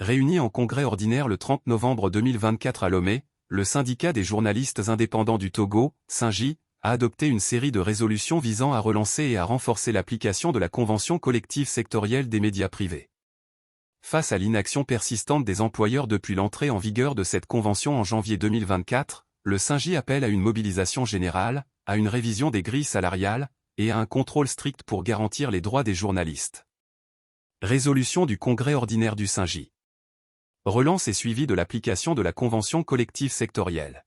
Réuni en congrès ordinaire le 30 novembre 2024 à Lomé, le syndicat des journalistes indépendants du Togo, SYNJ, a adopté une série de résolutions visant à relancer et à renforcer l'application de la Convention collective sectorielle des médias privés. Face à l'inaction persistante des employeurs depuis l'entrée en vigueur de cette convention en janvier 2024, le SYNJ appelle à une mobilisation générale, à une révision des grilles salariales, et à un contrôle strict pour garantir les droits des journalistes. Résolution du congrès ordinaire du SYNJ. Relance et suivi de l'application de la Convention collective sectorielle.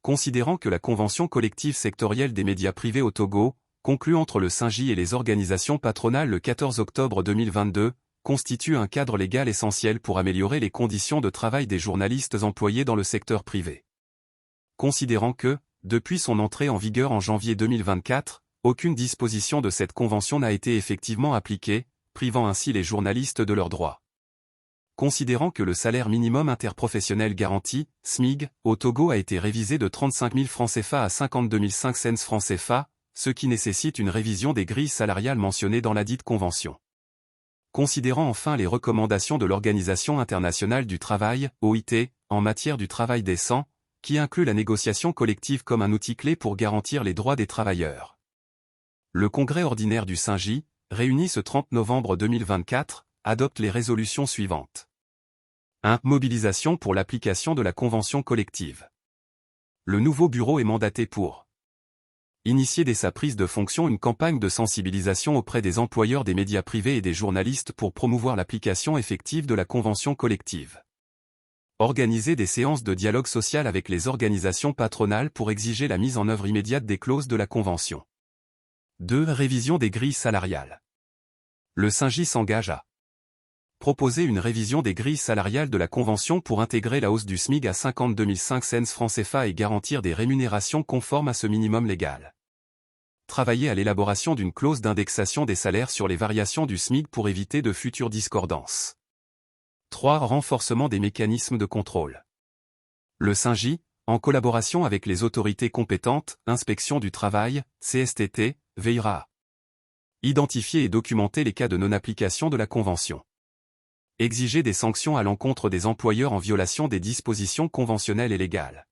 Considérant que la Convention collective sectorielle des médias privés au Togo, conclue entre le SYNJ et les organisations patronales le 14 octobre 2022, constitue un cadre légal essentiel pour améliorer les conditions de travail des journalistes employés dans le secteur privé. Considérant que, depuis son entrée en vigueur en janvier 2024, aucune disposition de cette convention n'a été effectivement appliquée, privant ainsi les journalistes de leurs droits. Considérant que le salaire minimum interprofessionnel garanti, SMIG, au Togo a été révisé de 35 000 francs CFA à 52 500 francs CFA, ce qui nécessite une révision des grilles salariales mentionnées dans la dite convention. Considérant enfin les recommandations de l'Organisation internationale du travail, OIT, en matière du travail décent, qui inclut la négociation collective comme un outil clé pour garantir les droits des travailleurs. Le congrès ordinaire du SYNJ, réuni ce 30 novembre 2024, adopte les résolutions suivantes. 1. Mobilisation pour l'application de la convention collective. Le nouveau bureau est mandaté pour initier dès sa prise de fonction une campagne de sensibilisation auprès des employeurs des médias privés et des journalistes pour promouvoir l'application effective de la convention collective. Organiser des séances de dialogue social avec les organisations patronales pour exiger la mise en œuvre immédiate des clauses de la convention. 2. Révision des grilles salariales. Le SYNJ s'engage à proposer une révision des grilles salariales de la Convention pour intégrer la hausse du SMIG à 52 500 francs CFA et garantir des rémunérations conformes à ce minimum légal. Travailler à l'élaboration d'une clause d'indexation des salaires sur les variations du SMIG pour éviter de futures discordances. 3. Renforcement des mécanismes de contrôle. Le SYNJ, en collaboration avec les autorités compétentes, Inspection du travail, CSTT, veillera à identifier et documenter les cas de non-application de la Convention. Exiger des sanctions à l'encontre des employeurs en violation des dispositions conventionnelles et légales.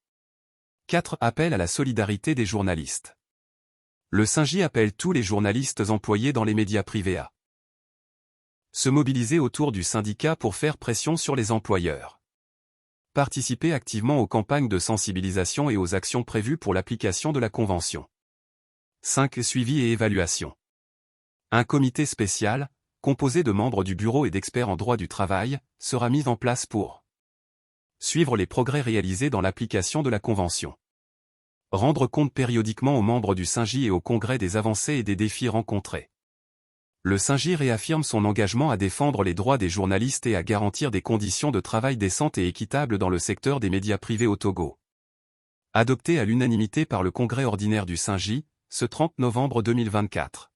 4. Appel à la solidarité des journalistes. Le SYNJ appelle tous les journalistes employés dans les médias privés à se mobiliser autour du syndicat pour faire pression sur les employeurs. Participer activement aux campagnes de sensibilisation et aux actions prévues pour l'application de la Convention. 5. Suivi et évaluation. Un comité spécial, composé de membres du bureau et d'experts en droit du travail, sera mis en place pour suivre les progrès réalisés dans l'application de la Convention. Rendre compte périodiquement aux membres du SYNJ et au Congrès des avancées et des défis rencontrés. Le SYNJ réaffirme son engagement à défendre les droits des journalistes et à garantir des conditions de travail décentes et équitables dans le secteur des médias privés au Togo. Adopté à l'unanimité par le Congrès ordinaire du SYNJ, ce 30 novembre 2024.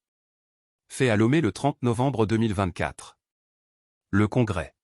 Fait à Lomé le 30 novembre 2024. Le Congrès.